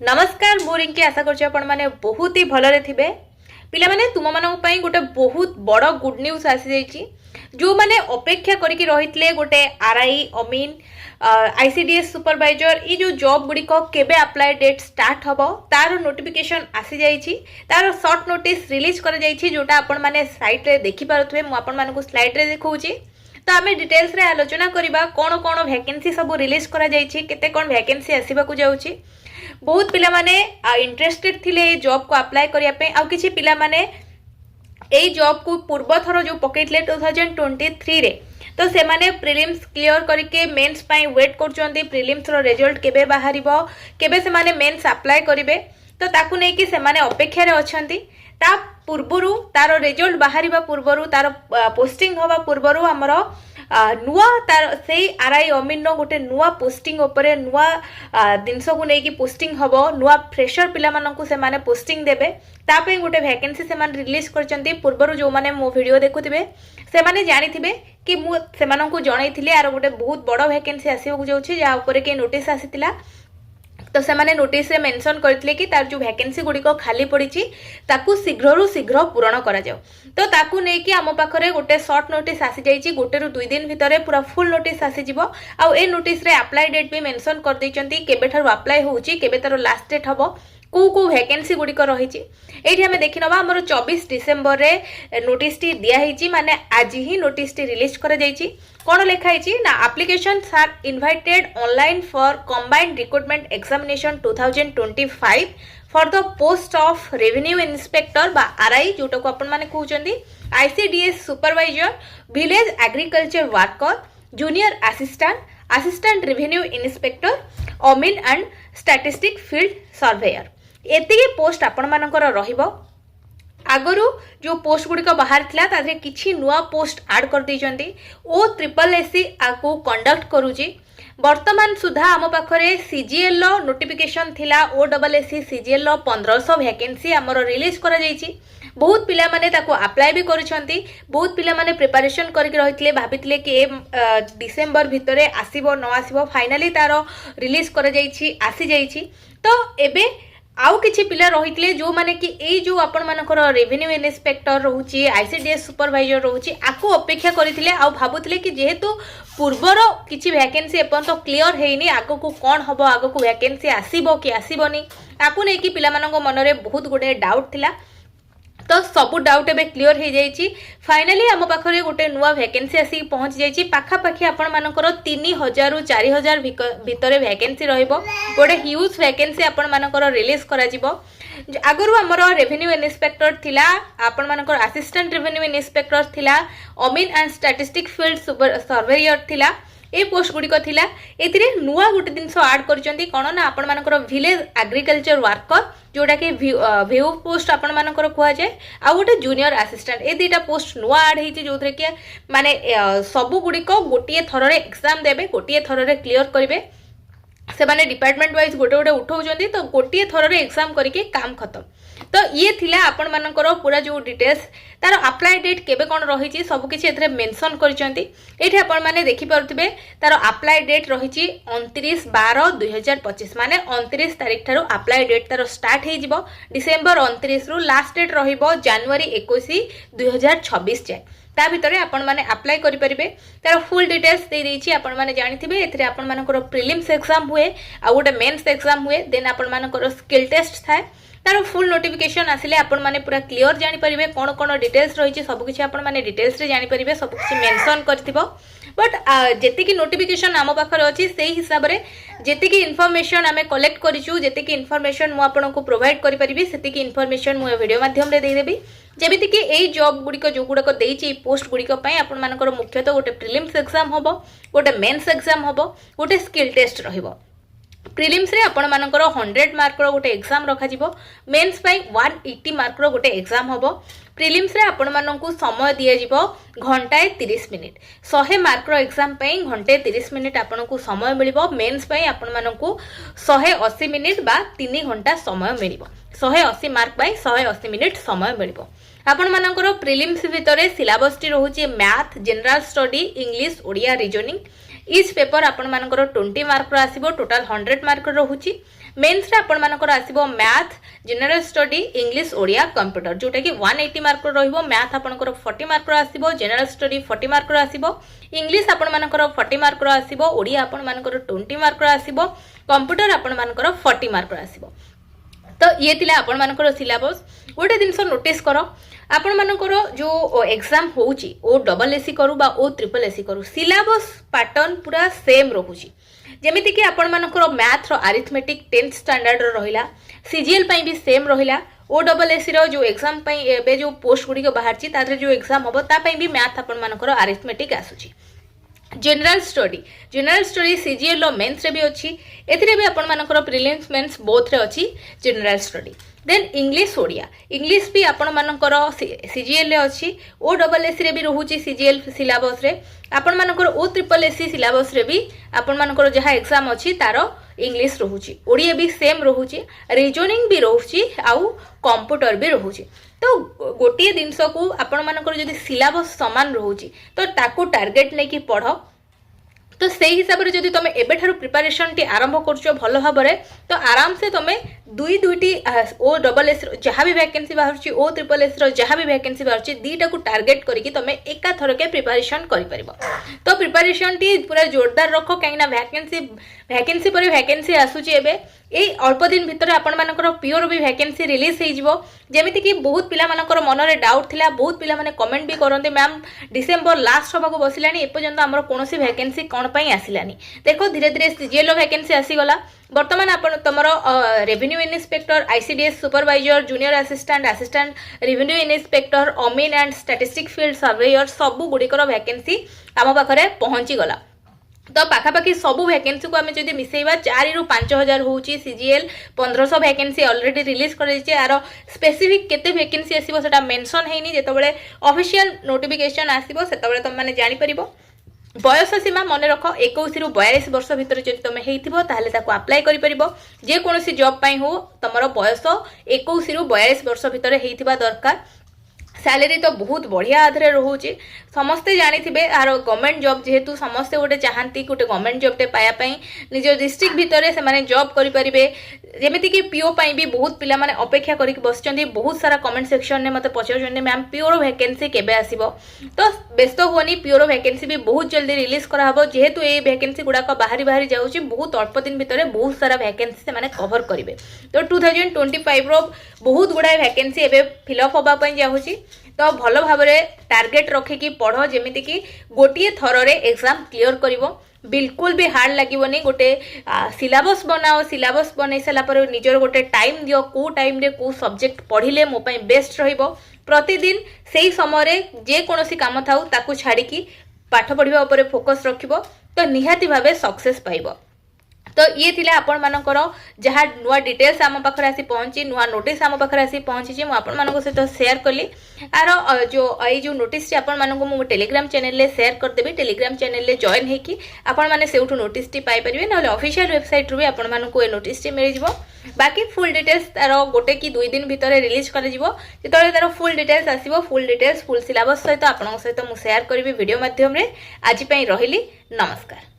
नमस्कार मु रिंकी आशा करने बहुत ही भलरे थे पिला माने तुम मानी गोटे बहुत बड़ गुड न्यूज आसी जाइए जो माने अपेक्षा करके रही गोटे आरआई अमीन आईसीडीएस सुपरवाइजर ये जो जॉब गुड़िक केबे अप्लाई डेट स्टार्ट हम तार नोटिफिकेशन आसी जाइए तार शॉर्ट नोटिस रिलीज कर जोटा आपण माने साइट रे देखि पारुथबे मु आपण मानकु स्लाइड रे देखौची। तो आम डिटेल्स रे आलोचना करबा कौन कौन वैकेंसी सब रिलीज करा जाइए केते कौन वैकेंसी आसीबाकू जाउची। बहुत पिला माने इंटरेस्टेड थिले जॉब को अप्लाई करिया पे आउ किछि पिला माने एई जॉब को पूर्व थरो जो पकेइतले 2023 रे तो से माने प्रीलिम्स क्लियर करके मेंस पाई वेट करचोंदी प्रीलिम्स रो रिजल्ट केबे बाहरिबो केबे से माने मेंस अप्लाई करिवे तो ताकू नै कि से माने अपेक्षा रे अछंती ता पूर्वरु तार रिजल्ट बाहरिबा पूर्वरु तार पोस्टिंग होबा पूर्वरु हमरो नुआ तार से आरआई अमीन गोटे नुआ पोस्टिंग उपरे नुआ जिनस को लेकिन पोस्टिंग हम नुआ फ्रेशर पिला मानकु से माने पोस्टिंग देबे तापे गोटे वैकेंसी से माने रिलीज करचंती पूर्वरु जो माने मो वीडियो देखुथिबे से माने जानिथिबे कि मु से मानकु जणाइथिले आरो गोटे बहुत बड़ वैकेंसी आसीबो जाउछि जा ऊपर के नोटिस आसीतिला तो से माने नोटिस रे मेंशन करथिले कि तार जो वैकेंसी गुडी को खाली पड़ी ताकू शीघ्र शीघ्र पूरण करा जाओ तो ताकू नै कि आम पाखरे गोटे शॉर्ट नोटिस आसी जाइछि गोटे रु 2 दिन भितरे पूरा फुल नोटिस आसी जिवो आ ए नोटिस रे अप्लाई डेट भी मेंशन कर दैचंती केबे थारु अप्लाई होउछि केबे तार लास्ट डेट हबो को वैकेंसी गुडी को रही ये आम देखी नवा आमर 24 डिसेम्बर रे नोटिस टी दिया ही माने आज ही नोटिस टी रिलीज कर जाइछि कौन लिखाई ना applications are invited online for combined recruitment examination 2025 for the post of revenue inspector बा आरआई जोटा को अपन माने कहउचंदी ICDS supervisor village agriculture worker junior assistant revenue inspector अमीन एंड स्टैटिस्टिक फील्ड सर्वेयर एति पोस्ट आपण मानकर रहिबो। आगरू जो पोस्ट गुड़िक बाहर थिला तादरे किछि नुआ पोस्ट ऐड कर दैचंती ओ ट्रिपल एससी आको कंडक्ट करूची वर्तमान सुधा आम पाखरे सीजीएल नोटिफिकेशन थिला ओ डबल एससी सीजीएल 1500 वैकेंसी आमर रिलीज करा जाइछि बहुत पिला माने ताको अप्लाई भी करिसंती बहुत पिला माने प्रिपरेशन करके रहितले भाबितले कि डिसेंबर भितरे आसीबो न आसीबो फाइनली तारो रिलीज करा जाइछि आसी जाइछि तो एबे आउ किछि पिला रहितले जो माने कि एई जो आपण मानकर रेवेन्यू इंस्पेक्टर रहउची आईसीडीएस सुपरवाइजर रहउची आको अपेक्षा करितले आउ भाबुतले कि जेहेतु पूर्वर किछि वैकेंसी एपन तो क्लियर हेइनी आगो को कोन हबो आगो को वैकेंसी आसीबो कि आसीबोनी आको नै कि पिला मानक मनरे बहुत गुडे डाउट थिला तो सबू डाउट एबे क्लियर हो जाइए फाइनाली आम पाखे गोटे नुआ वैकेंसी आसी पहुँची जाइए पाखापाखि आपण मानकर 3000 रु 4000 भितर वैकेंसी रहिबो गोटे ह्यूज वैकेंसी आपण मानकर रिलीज करा जिवो। आगरू आमर रेवेन्यू इंस्पेक्टर थिला आपण मानकर असिस्टेंट रेवेन्यू इंस्पेक्टर थिला अमीन एंड स्टैटिस्टिक फील्ड सर्वेयर थिला ए पोस्ट गुड़िक थिला एतिरे नुआ गोटे जिनस ऐड करचंती कोन ना आपण मानकर विलेज एग्रीकल्चर वर्कर जोटा कि व्यू पोस्ट आपण मानकर कुआ जाय आ गोटे जूनियर असिस्टेंट ए दुटा पोस्ट नुआ ऐड हेछि जोथरे कि माने सबु गुड़िक गोटिए थर रे एग्जाम देबे गोटिए थर रे क्लियर करिवे से माने डिपार्टमेंट वाइज गोटे गोटे उठाउचंती तो गोटिए थर रे एग्जाम करके काम खत्म। तो ये थिला आपण मानकर पूरा जो डिटेल्स तार अप्लाई डेट केबे कोन रही सब किछि एथरे मेंशन करचंती एठी आपण माने देखि पारुथिबे तार अप्लाई डेट रही 29/12/2025 माने 29 तारिख थारो अप्लाई डेट तार स्टार्ट हे जिवो डिसेंबर 29 रु लास्ट डेट रहिबो जनवरी 21 2026 जाय ता भितरे आपण माने अप्लाई करि परिबे तार फुल डिटेल्स दे देछि आपण माने जानिथिबे एथरे आपण मानकर प्रीलिम्स एग्जाम हुए आ गोटे मेंस एग्जाम हुए देन आपण मानकर स्किल टेस्ट थाए तार फुल नोटिफिकेशन आसिले आपण माने पूरा क्लियर जानि परिबे कोन कोन डिटेल्स रही सब किछि आपण माने डिटेल्स रे जानि परिबे सब किछि मेंशन करथिबो बट जेति की नोटिफिकेशन आम पाखरे अछि सेही हिसाब रे जेति की इन्फॉर्मेशन आमे कलेक्ट करिछु जेति की इन्फॉर्मेशन मु आपनको प्रोवाइड करि परिबी सेति की इन्फॉर्मेशन मु वीडियो माध्यम रे देई देबी जेमिति कि एई जॉब गुड़िक जो गुड़ाक देइछि पोस्ट गुड़िक पई आपण मानकर मुख्यतः गोटे प्रीलिम्स एग्जाम हबो गोटे मेंस एग्जाम हबो गोटे स्किल टेस्ट रहिबो प्रीलिम्स रे आपण मानकर 100 मार्क रो गोटे एग्जाम रखा जिवो मेंस पई 180 मार्क रो गोटे एग्जाम हबो प्रीलिम्स रे आपण मानकु समय दिया जिवो घंटाए 30 मिनिट 100 मार्क रो एग्जाम पई घंटे 30 मिनिट आपनकु समय मिलिबो मेंस पई आपण मानकु 180 मिनिट बा 3 घंटा समय मिलिबो 180 मार्क बाय 180 मिनिट समय मिलिबो आपण मानकर प्रीलिम्स भितरे सिलेबस टी रहउची math general study English Odia reasoning each paper आपण मानकर 20 मार्क रो आसीबो टोटल 100 मार्क रहउची मेन्स रे आपण मानकर आसीबो math general study English Odia computer जोटा कि 180 मार्क रहिबो मैथ आपनकर 40 मार्क आसीबो जनरल स्टडी 40 मार्क आसीबो इंग्लिश आपण मानकर 40 मार्क आसीबो ओडिया आपण मानकर 20 मार्क आसीबो कंप्यूटर आपण मानकर 40 मार्क आसीबो। तो ये थिला आपण मानकर सिलेबस गोटे जिनस नोटिस करो आपण मानकर जो एग्जाम होउची ओ डबल एसी करू बा ओ ट्रिपल एसी करू सिलेबस पैटर्न पूरा सेम रहुची जेमिति कि आपण मानकर मैथ रो अरिथमेटिक 10th स्टैंडर्ड रो रहिला सीजीएल पई भी सेम रहिला ओ डबल एसी रो जो एग्जाम पई एबे जो पोस्ट गुडी को बाहर ची तारे जो एग्जाम होबो ता पई भी मैथ आपण मानकर अरिथमेटिक आसुची। जनरल स्टडी सीजीएल लो मेंस रे भी अछि एथिरे भी आपण मानकर प्रीलिम्स मेंस बोथ रे अछि general study. Then English Odia English भी आपण मानकर सीजीएल रे अछि ओ डबल एसी रे भी रहुची सीजीएल सिलेबस रे आपण मानकर ओ ट्रिपल एसी सिलेबस रे भी आपण मानकर जहा एग्जाम अछि तारो इंग्लिश रहुची ओडिया भी सेम रहुची रीजनिंग भी रहुची आउ कंप्यूटर भी रहुची। तो गोटे जिनस को आपण मानकर जदि सिलेबस समान रहुची तो ताकू टार्गेट नै कि पढ़ तो से हिसाब से जदि तुम एबेठारु प्रिपरेशन टी आरंभ करछो भलो भाबरे तो आराम से तुम दुईटी ओ डबल एस जहाँ भी वैकेंसी बाहर ओ ट्रिपल एस जहाँ भी वैकेंसी बाहर दीटा को टार्गेट करके तुम एका थरके प्रिपरेशन कर पारिबो। तो प्रिपरेशन टी पूरा जोरदार रख कहीं वैकेंसी पर वैकेंसी आसुची एबे ए अल्प दिन भितर आपण मानकर प्योर भी वैकेंसी रिलीज हो जिवो जेमिति कि बहुत पिला मानकर मन रे डाउट थिला बहुत पिला माने कमेंट भी करते मैम डिसेंबर लास्ट होबाको बसिलानी एपर्यंत हमर कोनोसी वैकेंसी कोन पई आसिलानी देखो धीरे धीरे सीजीएल वैकेंसी आसीगला बर्तमान आपण तमरो revenue inspector ICDS supervisor junior assistant revenue inspector अमीन एंड स्टैटिस्टिक फील्ड सर्वेयर सबु गुडिकर वैकेंसी आम पाखरे पहुंची गला। तो पाखापाखि सबू वैकेंसी को आम जब मिसेवा 4 ରୁ 5,000 होची सीजीएल 1500 वैकेंसी ऑलरेडी रिलीज कर यार स्पेसिफिक केते वैकेंसी आसीबो सेटा मेंशन हेनी जेतबेले ऑफिशियल नोटिफिकेशन आसीबो सेतबेले तुम माने जानि परिबो। बयस सीमा मन रख 21 ରୁ 42 वर्ष भितर जब तुम हेइथिबो ताहले ताको अप्लाई करि परिबो जे कोनोसी जॉब पई हो तमरो बयस 21 ରୁ 42 वर्ष भितर हेइथिबा दरकार। सैलरी तो बहुत बढ़िया आधरे रोचे समस्ते जानी आर गवर्नमेंट जॉब जेहेतु समस्ते गोटे चाहती गोटे गवर्नमेंट जॉबटे पाइबापी निज डिस्ट्रिक्ट भितर से जॉब करेंगे जमीती कि पीओ भी बहुत पिला माने अपेक्षा करके बसचंदी बहुत सारा कमेंट सेक्शन में मत पचार मैम पीओर वैकेंसी केबे आसीबो तो व्यस्त हुआ पीओर वैकेंसी भी बहुत जल्दी रिलीज कराहबो जेहेतु ये वैकेंसी गुड़ाक बाहरी जाऊँगी बहुत अल्प दिन भितर बहुत सारा वैकेंसी से कवर करेंगे। तो 2025 रो बहुत गुड़ाए वैकेंसी एवं फिलअप होगा जाऊँगी तो भल भाव टार्गेट रखिकी पढ़ जमीती कि गोटे थर एग्जाम क्लियर करिवो बिल्कुल भी हार्ड लगे गोटे सिलेबस बनाओ सिलेबस बन सारापर निजर गोटे टाइम दियो को टाइम रे को सब्जेक्ट पढ़िले मो पई बेस्ट रहिबो प्रतिदिन से समय जे कोनोसी काम थाउ ताकू छाड़ी पाठ पढ़िबा उपरे फोकस रखिबो तो निहाती भावे सक्सेस पाइबो। तो ये थिला आपण मानकर जहाँ नुआ डिटेल्स आम पाखरे आसी पहुँची नुआ नोटिस आम पाखरे आसी पहुँची आपण मानक सहित शेयर कली आर जो नोटिस आपण मानक मु टेलीग्राम चैनल रे शेयर करदेबी टेलीग्राम चैनल रे जॉइन हेकी आपण माने सेउठु नोटिस टी पाई परिबे नले ऑफिशियल वेबसाइट रु भी आपण मानक ए नोटिस टी मिल जिवो। बाकी फुल डिटेल्स तार गोटे कि 2 दिन भितर रिलीज कर जिवो जेतले तार फुल डिटेल्स आसीबो फुल डिटेल्स फुल सिलेबस सहित आपण सहित मु शेयर करबी वीडियो माध्यम रे। आज पई रहिली नमस्कार।